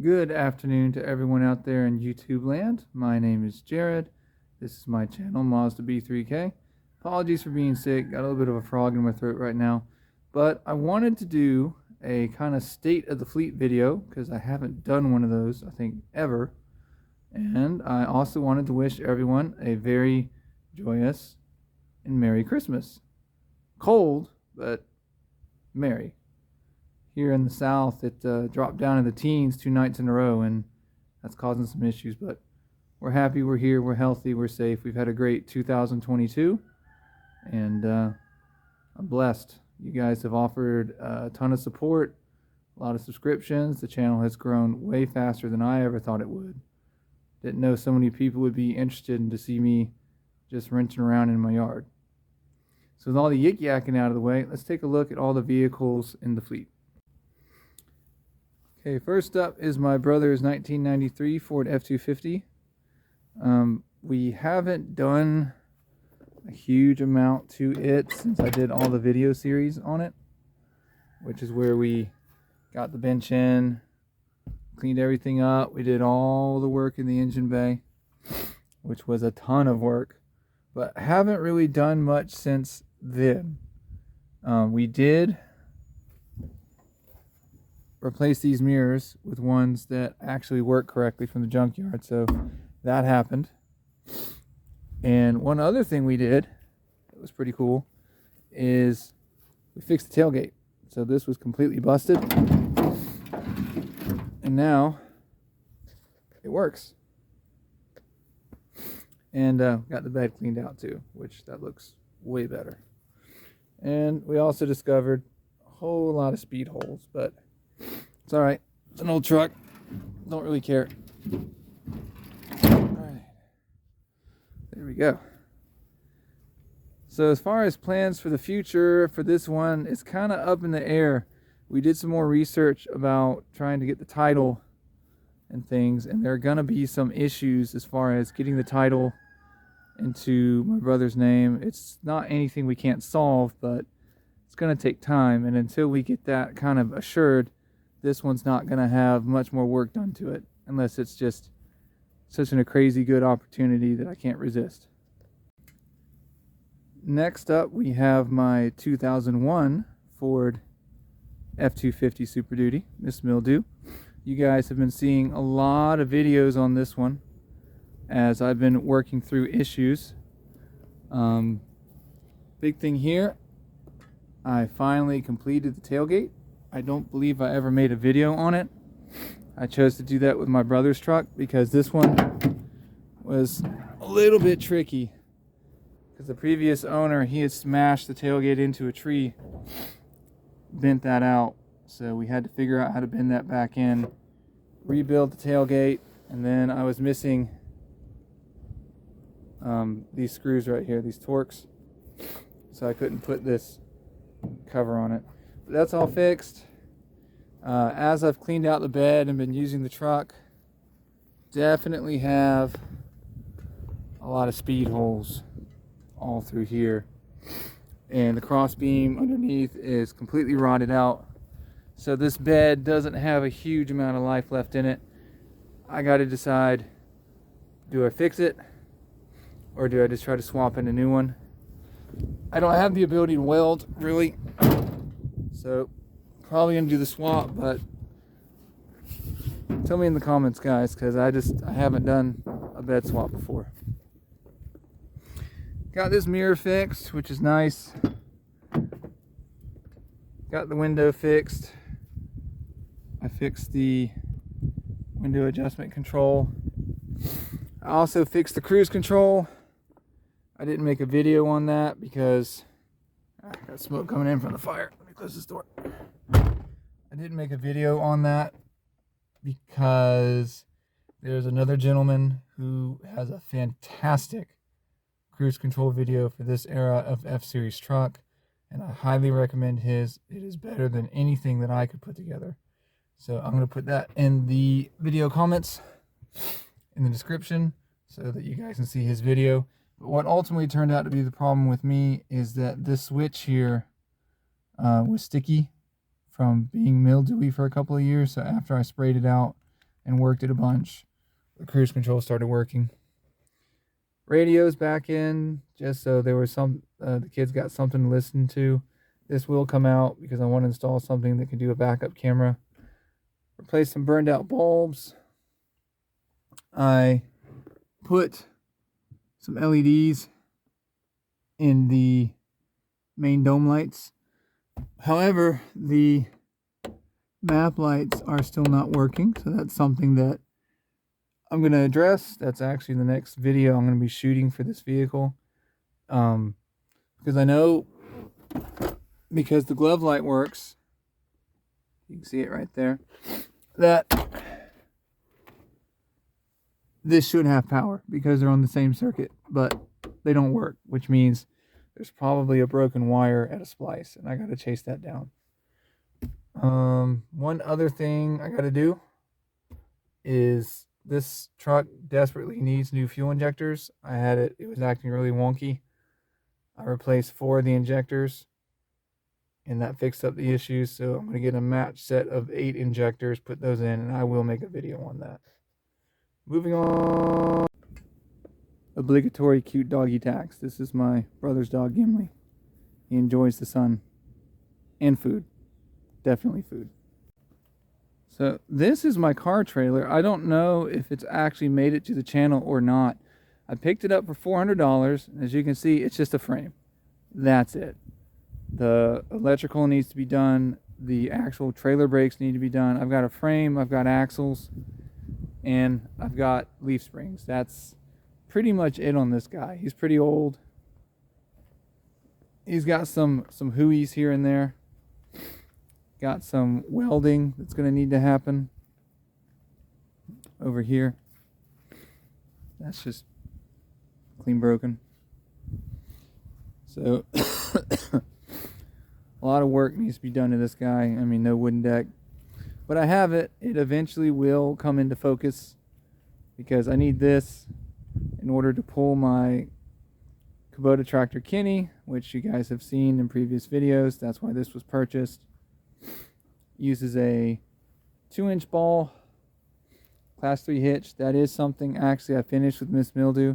Good afternoon to everyone out there in YouTube land. My name is Jared. This is my channel, Mazda B3K. Apologies for being sick. Got a little bit of a frog in my throat right now. But I wanted to do a kind of state of the fleet video because I haven't done one of those, I think, ever. And I also wanted to wish everyone a very joyous and Merry Christmas. Cold, but merry. Here in the South, it dropped down in the teens 2 nights in a row, and that's causing some issues. But we're happy, we're here, we're healthy, we're safe. We've had a great 2022, and I'm blessed. You guys have offered a ton of support, a lot of subscriptions. The channel has grown way faster than I ever thought it would. Didn't know so many people would be interested in to see me just wrenching around in my yard. So with all the yik-yakking out of the way, let's take a look at all the vehicles in the fleet. Okay, first up is my brother's 1993 Ford F-250. We haven't done a huge amount to it since I did all the video series on it, which is where we got the bench in, cleaned everything up. We did all the work in the engine bay, which was a ton of work, but haven't really done much since then. We did replace these mirrors with ones that actually work correctly from the junkyard, so that happened. And one other thing we did that was pretty cool is we fixed the tailgate. So this was completely busted, and now it works. And got the bed cleaned out too, which that looks way better. And we also discovered a whole lot of speed holes, but it's all right. It's an old truck. Don't really care. All right. There we go. So as far as plans for the future for this one, it's kind of up in the air. We did some more research about trying to get the title and things, and there are going to be some issues as far as getting the title into my brother's name. It's not anything we can't solve, but it's going to take time, and until we get that kind of assured, this one's not going to have much more work done to it, unless it's just such a crazy good opportunity that I can't resist. Next up, we have my 2001 Ford F-250 Super Duty, Miss Mildew. You guys have been seeing a lot of videos on this one as I've been working through issues. Big thing here, I finally completed the tailgate. I don't believe I ever made a video on it. I chose to do that with my brother's truck because this one was a little bit tricky because the previous owner, he had smashed the tailgate into a tree, bent that out. So we had to figure out how to bend that back in, rebuild the tailgate, and then I was missing these screws right here, these Torx, so I couldn't put this cover on it. But that's all fixed. As I've cleaned out the bed and been using the truck, definitely have a lot of speed holes all through here, and the cross beam underneath is completely rotted out, so this bed doesn't have a huge amount of life left in it. I got to decide, do I fix it or do I just try to swap in a new one? I don't have the ability to weld really, so probably gonna do the swap, but tell me in the comments, guys, because I haven't done a bed swap before. Got this mirror fixed, which is nice. Got the window fixed. I fixed the window adjustment control. I also fixed the cruise control. I didn't make a video on that because I got smoke coming in from the fire. Let me close this door. I didn't make a video on that because there's another gentleman who has a fantastic cruise control video for this era of F-Series truck, and I highly recommend his. It is better than anything that I could put together. So I'm going to put that in the video comments in the description so that you guys can see his video. But what ultimately turned out to be the problem with me is that this switch here was sticky from being mildewy for a couple of years. So after I sprayed it out, and worked it a bunch. The cruise control started working. Radio's back in, just so there was the kids got something to listen to. This will come out because I want to install something that can do a backup camera. Replace some burned out bulbs. I put some LEDs in the main dome lights. However, the map lights are still not working, so that's something that I'm going to address. That's actually the next video I'm going to be shooting for this vehicle. Because I know, because the glove light works, you can see it right there, that this should have power because they're on the same circuit, but they don't work, which means there's probably a broken wire at a splice, and I got to chase that down. One other thing I got to do is this truck desperately needs new fuel injectors. It was acting really wonky. I replaced 4 of the injectors, and that fixed up the issues. So I'm going to get a match set of 8 injectors, put those in, and I will make a video on that. Moving on. Obligatory cute doggy tax. This is my brother's dog, Gimli. He enjoys the sun and food. Definitely food. So this is my car trailer. I don't know if it's actually made it to the channel or not. I picked it up for $400. As you can see, it's just a frame. That's it. The electrical needs to be done. The actual trailer brakes need to be done. I've got a frame, I've got axles, and I've got leaf springs. That's pretty much it on this guy. He's pretty old. He's got some hooeys here and there. Got some welding that's going to need to happen over here. That's just clean broken. So a lot of work needs to be done to this guy. I mean, no wooden deck, but I have it. It eventually will come into focus because I need this in order to pull my Kubota tractor Kenny, which you guys have seen in previous videos. That's why this was purchased. Uses a 2-inch ball, class 3 hitch. That is something actually I finished with Miss Mildew.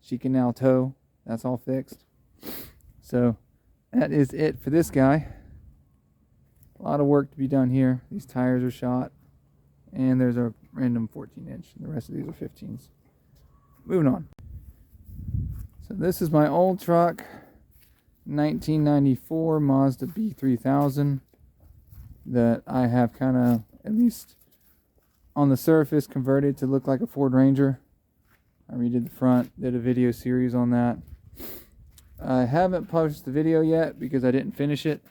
She can now tow. That's all fixed. So that is it for this guy. A lot of work to be done here. These tires are shot, and there's a random 14-inch. The rest of these are 15s. Moving on. So this is my old truck, 1994 Mazda B3000. That I have kind of, at least on the surface, converted to look like a Ford Ranger. I redid the front, did a video series on that. I haven't published the video yet because I didn't finish it,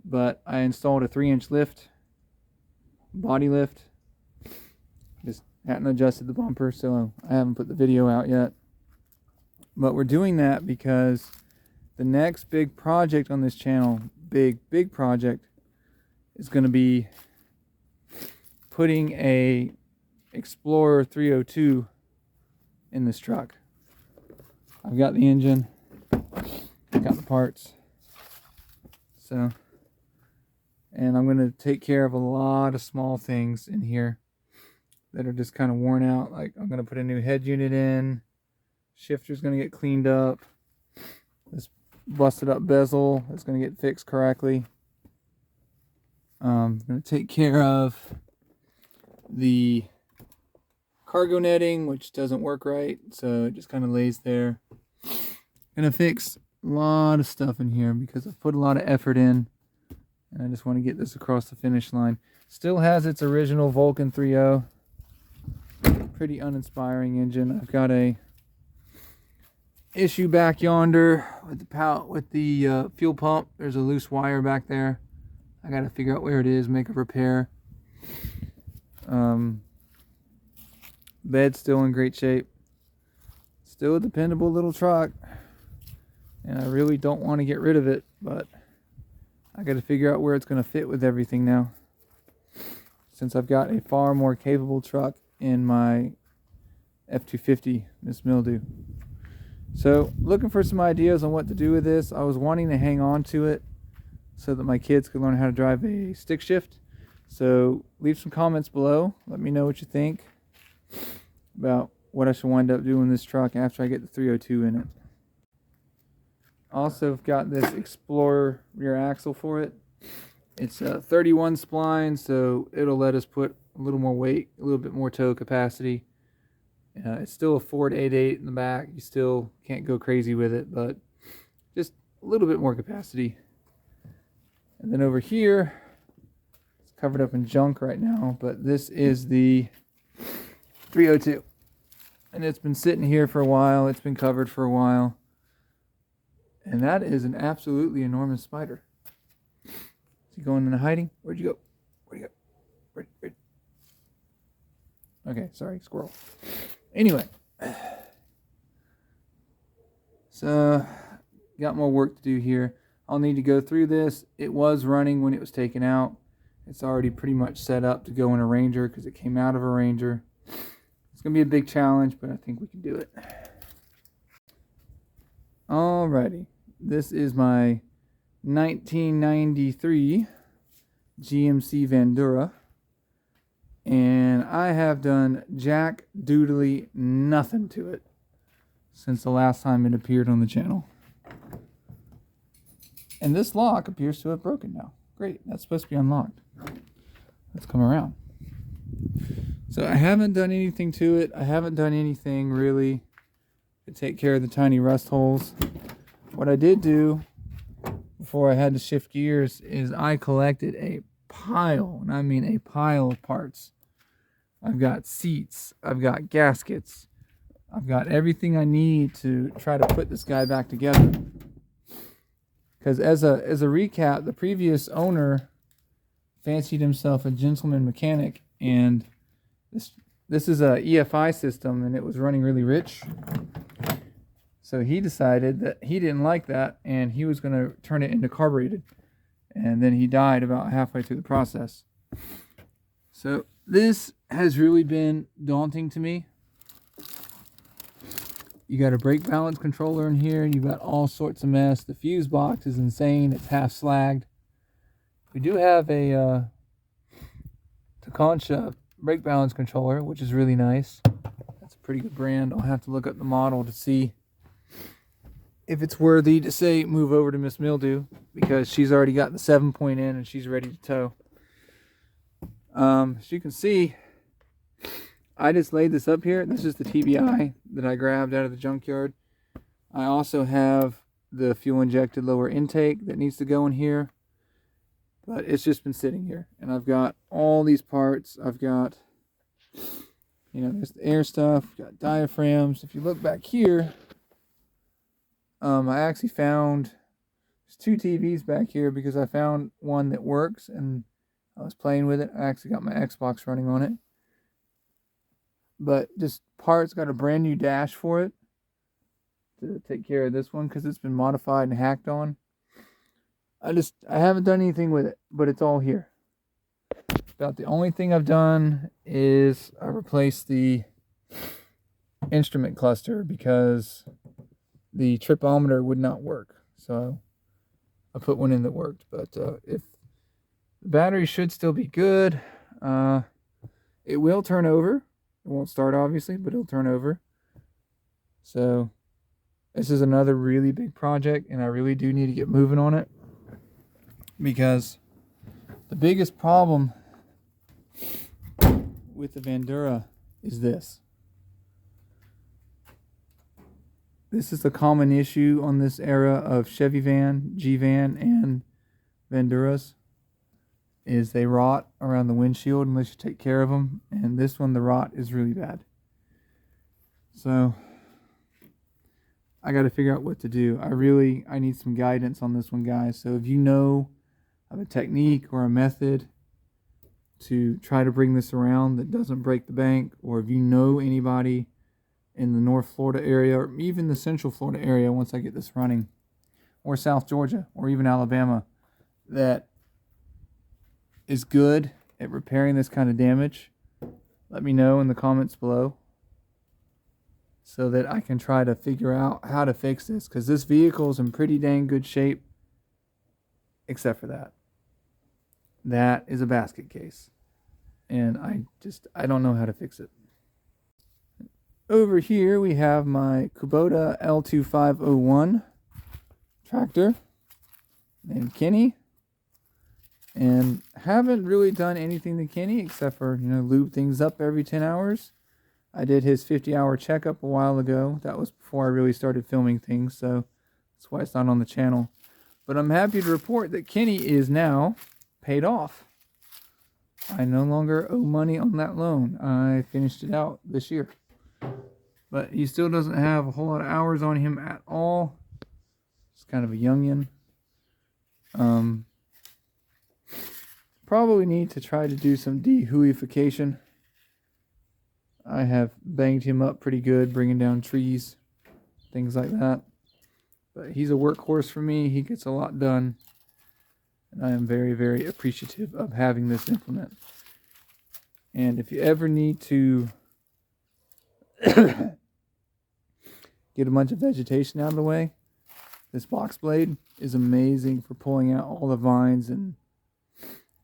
but I installed a 3-inch lift, body lift. Just hadn't adjusted the bumper, so I haven't put the video out yet. But we're doing that because the next big project on this channel, big project, is going to be putting a Explorer 302 in this truck. I've got the engine, got the parts, so, and I'm going to take care of a lot of small things in here that are just kind of worn out. Like, I'm going to put a new head unit in, shifter's going to get cleaned up, this busted up bezel is going to get fixed correctly. I'm going to take care of the cargo netting, which doesn't work right, so it just kind of lays there. Going to fix a lot of stuff in here because I've put a lot of effort in, and I just want to get this across the finish line. Still has its original Vulcan 3.0. Pretty uninspiring engine. I've got a issue back yonder with the fuel pump. There's a loose wire back there. I got to figure out where it is, make a repair. Bed's still in great shape. Still a dependable little truck. And I really don't want to get rid of it, but I got to figure out where it's going to fit with everything now. Since I've got a far more capable truck in my F-250 Miss Mildew. So, looking for some ideas on what to do with this. I was wanting to hang on to it so that my kids could learn how to drive a stick shift. So leave some comments below. Let me know what you think about what I should wind up doing with this truck after I get the 302 in it. Also, I've got this Explorer rear axle for it. It's a 31 spline, so it'll let us put a little more weight, a little bit more tow capacity. It's still a Ford 8.8 in the back. You still can't go crazy with it, but just a little bit more capacity. And then over here, it's covered up in junk right now, but this is the 302. And it's been sitting here for a while. It's been covered for a while. And that is an absolutely enormous spider. Is he going into hiding? Where'd you go? Where'd you go? Where'd... Okay, sorry, squirrel. Anyway. So, got more work to do here. I'll need to go through this. It was running when it was taken out. It's already pretty much set up to go in a Ranger because it came out of a Ranger. It's going to be a big challenge, but I think we can do it. Alrighty. This is my 1993 GMC Vandura. And I have done jack doodly nothing to it since the last time it appeared on the channel. And this lock appears to have broken now. Great, that's supposed to be unlocked. Let's come around. So I haven't done anything to it. I haven't done anything really to take care of the tiny rust holes. What I did do before I had to shift gears is I collected a pile, and I mean a pile of parts. I've got seats, I've got gaskets, I've got everything I need to try to put this guy back together. Because as a recap, the previous owner fancied himself a gentleman mechanic, and this is a EFI system, and it was running really rich. So he decided that he didn't like that, and he was going to turn it into carbureted. And then he died about halfway through the process. So this has really been daunting to me. You got a brake balance controller in here, and you've got all sorts of mess. The fuse box is insane. It's half slagged. We do have a Takancha brake balance controller, which is really nice. That's a pretty good brand. I'll have to look up the model to see if it's worthy to say move over to Miss Mildew, because she's already got the 7-point in and she's ready to tow. As you can see, I just laid this up here. This is the TBI that I grabbed out of the junkyard. I also have the fuel injected lower intake that needs to go in here, but it's just been sitting here. And I've got all these parts. I've got, there's the air stuff, got diaphragms. If you look back here, I actually found there's 2 TVs back here because I found one that works and I was playing with it. I actually got my Xbox running on it. But just parts, got a brand new dash for it to take care of this one because it's been modified and hacked on. I haven't done anything with it, but it's all here. About the only thing I've done is I replaced the instrument cluster because the tripometer would not work. So I put one in that worked. But if the battery should still be good, it will turn over. It won't start obviously, but it'll turn over. So this is another really big project, and I really do need to get moving on it, because the biggest problem with the Vandura is this. This is the common issue on this era of Chevy van, G-Van, and Vanduras, is they rot around the windshield unless you take care of them. And this one, the rot is really bad. So I got to figure out what to do. I need some guidance on this one, guys. So if you know of a technique or a method to try to bring this around that doesn't break the bank, or if you know anybody in the North Florida area, or even the Central Florida area once I get this running, or South Georgia, or even Alabama, that is good at repairing this kind of damage, let me know in the comments below so that I can try to figure out how to fix this, because this vehicle is in pretty dang good shape except for that. that is a basket case. And I don't know how to fix it. Over here we have my Kubota L2501 tractor named Kenny. And haven't really done anything to Kenny except for, lube things up every 10 hours. I did his 50-hour checkup a while ago. That was before I really started filming things, so that's why it's not on the channel. But I'm happy to report that Kenny is now paid off. I no longer owe money on that loan. I finished it out this year. But he still doesn't have a whole lot of hours on him at all. It's kind of a youngin'. Probably need to try to do some dehuification. I have banged him up pretty good, bringing down trees, things like that. But he's a workhorse for me. He gets a lot done. And I am very, very appreciative of having this implement. And if you ever need to get a bunch of vegetation out of the way, this box blade is amazing for pulling out all the vines and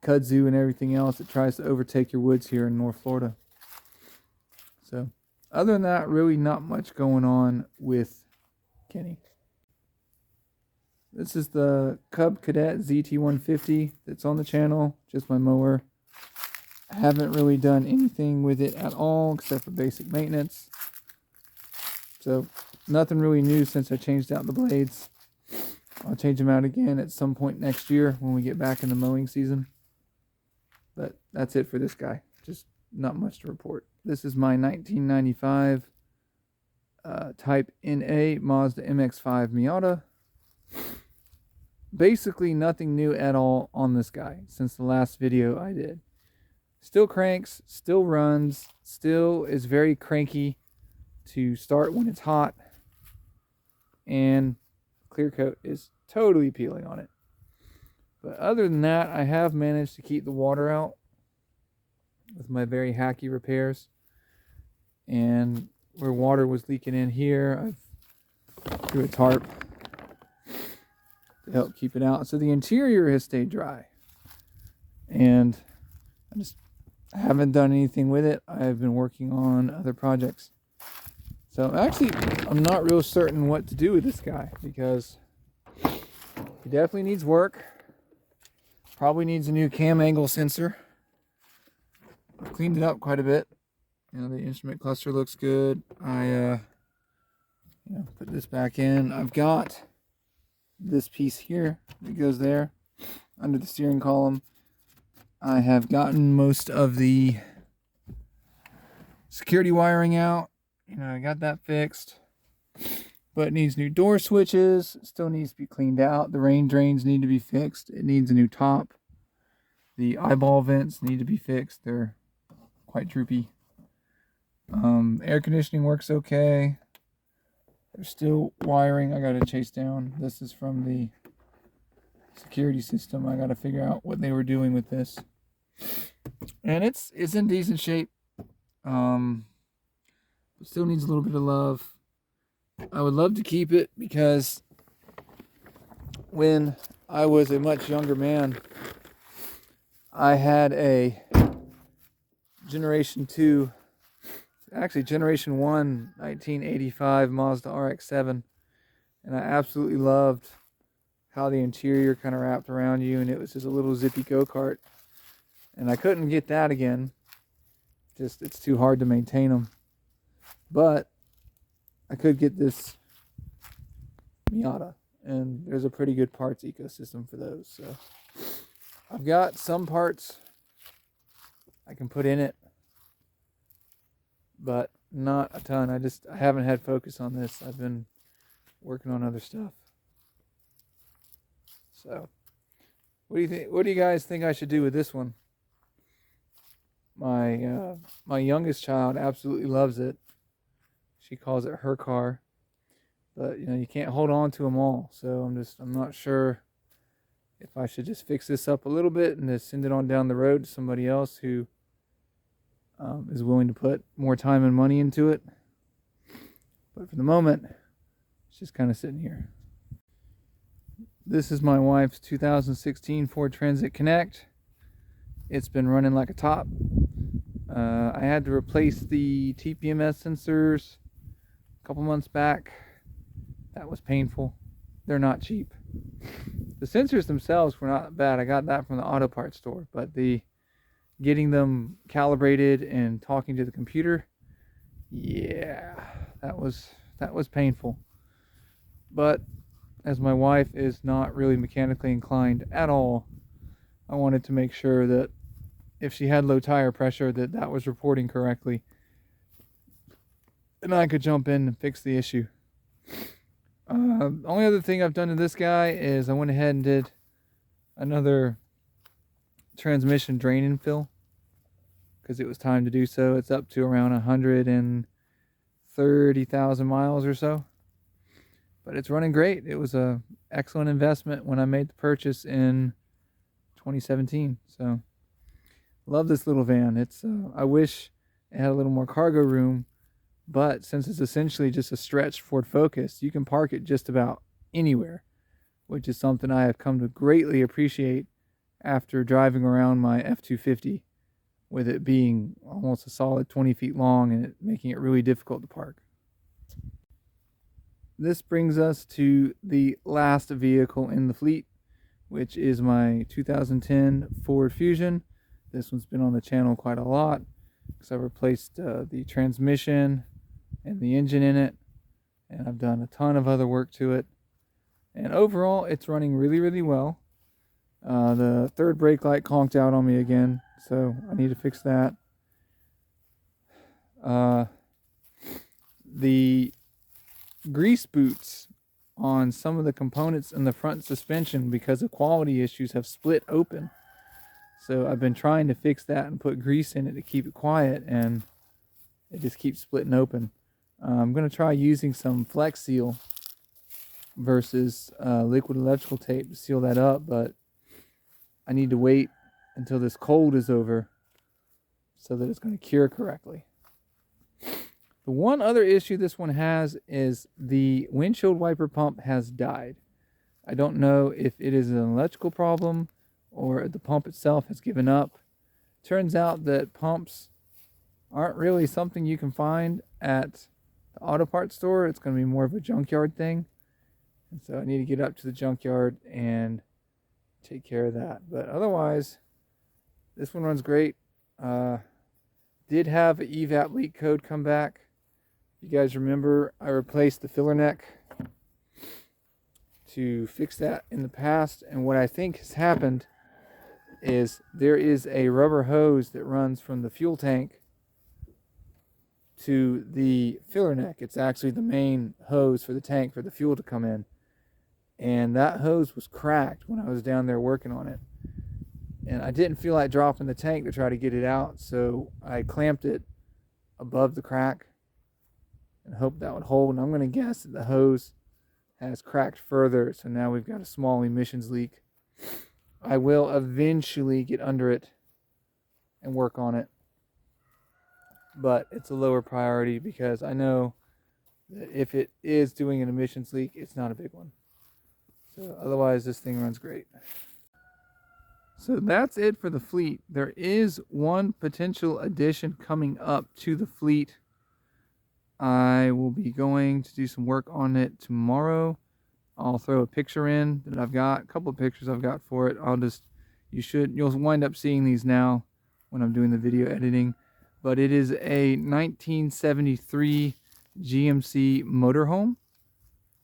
kudzu and everything else that tries to overtake your woods here in North Florida. So, other than that, really not much going on with Kenny. This is the Cub Cadet ZT150 that's on the channel, just my mower. I haven't really done anything with it at all except for basic maintenance. So, nothing really new since I changed out the blades. I'll change them out again at some point next year when we get back in the mowing season. But that's it for this guy. Just not much to report. This is my 1995 Type NA Mazda MX-5 Miata. Basically nothing new at all on this guy since the last video I did. Still cranks, still runs, still is very cranky to start when it's hot. And clear coat is totally peeling on it. But other than that, I have managed to keep the water out with my very hacky repairs. And where water was leaking in here, I threw a tarp to help keep it out. So the interior has stayed dry. And I haven't done anything with it. I've been working on other projects. So actually, I'm not real certain what to do with this guy because he definitely needs work. Probably needs a new cam angle sensor. I've cleaned it up quite a bit. The instrument cluster looks good. I put this back in. I've got this piece here that goes there under the steering column. I have gotten most of the security wiring out. I got that fixed. But it needs new door switches. It still needs to be cleaned out. The rain drains need to be fixed. It needs a new top. The eyeball vents need to be fixed. They're quite droopy. Air conditioning works okay. There's still wiring I gotta chase down. This is from the security system. I gotta figure out what they were doing with this. And it's in decent shape. It still needs a little bit of love. I would love to keep it because when I was a much younger man, I had a Generation 1, 1985 Mazda RX-7, and I absolutely loved how the interior kind of wrapped around you, and it was just a little zippy go-kart. And I couldn't get that again. It's too hard to maintain them. But I could get this Miata, and there's a pretty good parts ecosystem for those. So I've got some parts I can put in it, but not a ton. I haven't had focus on this. I've been working on other stuff. So what do you think? What do you guys think I should do with this one? My youngest child absolutely loves it. She calls it her car. But you can't hold on to them all. So I'm not sure if I should just fix this up a little bit and just send it on down the road to somebody else who is willing to put more time and money into it. But for the moment, it's just kind of sitting here. This is my wife's 2016 Ford Transit Connect. it's been running like a top. I had to replace the TPMS sensors a couple months back. That was painful. They're not cheap. The sensors themselves were not bad. I got that from the auto parts store, but the getting them calibrated and talking to the computer, yeah, that was painful. But as my wife is not really mechanically inclined at all, I wanted to make sure that if she had low tire pressure, that was reporting correctly, and I could jump in and fix the issue. Only other thing I've done to this guy is I went ahead and did another transmission drain and fill because it was time to do so. It's up to around 130,000 miles or so, but it's running great. It was a excellent investment when I made the purchase in 2017. So love this little van. It's I wish it had a little more cargo room, but since it's essentially just a stretched Ford Focus, you can park it just about anywhere, which is something I have come to greatly appreciate after driving around my F-250, with it being almost a solid 20 feet long and making it really difficult to park. This brings us to the last vehicle in the fleet, which is my 2010 Ford Fusion. This one's been on the channel quite a lot because I've replaced the transmission and the engine in it, and I've done a ton of other work to it, and overall it's running really, really well. The third brake light conked out on me again, so I need to fix that. The grease boots on some of the components in the front suspension, because of quality issues, have split open. So I've been trying to fix that and put grease in it to keep it quiet, and it just keeps splitting open. I'm going to try using some Flex Seal versus liquid electrical tape to seal that up, but I need to wait until this cold is over so that it's going to cure correctly. The one other issue this one has is the windshield wiper pump has died. I don't know if it is an electrical problem or the pump itself has given up. Turns out that pumps aren't really something you can find at the auto parts store. It's going to be more of a junkyard thing. And so I need to get up to the junkyard and take care of that. But otherwise, this one runs great. Did have an evap leak code come back. If you guys remember, I replaced the filler neck to fix that in the past, and what I think has happened is there is a rubber hose that runs from the fuel tank to the filler neck. It's actually the main hose for the tank for the fuel to come in, and that hose was cracked when I was down there working on it, and I didn't feel like dropping the tank to try to get it out, so I clamped it above the crack and hoped that would hold. And I'm going to guess that the hose has cracked further, so now we've got a small emissions leak. I will eventually get under it and work on it, but it's a lower priority because I know that if it is doing an emissions leak, it's not a big one. So otherwise, this thing runs great. So that's it for the fleet. There is one potential addition coming up to the fleet. I will be going to do some work on it tomorrow. I'll throw a picture in that I've got, a couple of pictures I've got for it. You'll wind up seeing these now when I'm doing the video editing. But it is a 1973 GMC motorhome.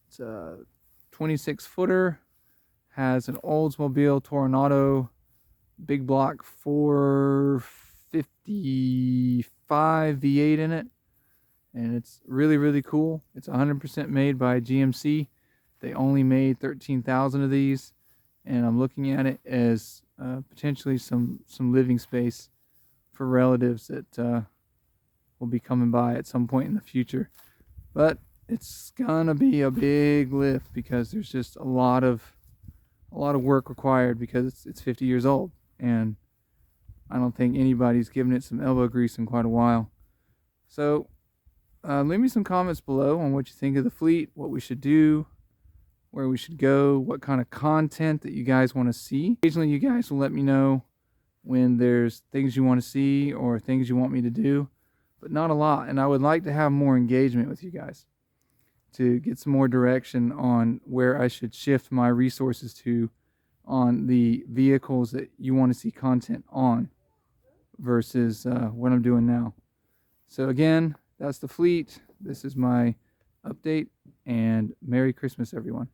It's a 26-footer, has an Oldsmobile Toronado big block 455 V8 in it. And it's really, really cool. It's 100% made by GMC. They only made 13,000 of these, and I'm looking at it as potentially some living space for relatives that will be coming by at some point in the future. But it's gonna be a big lift because there's just a lot of work required because it's 50 years old, and I don't think anybody's given it some elbow grease in quite a while. So leave me some comments below on what you think of the fleet, what we should do, where we should go, what kind of content that you guys want to see. Occasionally you guys will let me know when there's things you want to see or things you want me to do, but not a lot. And I would like to have more engagement with you guys to get some more direction on where I should shift my resources to on the vehicles that you want to see content on versus what I'm doing now. So again, that's the fleet. This is my update, and Merry Christmas, everyone.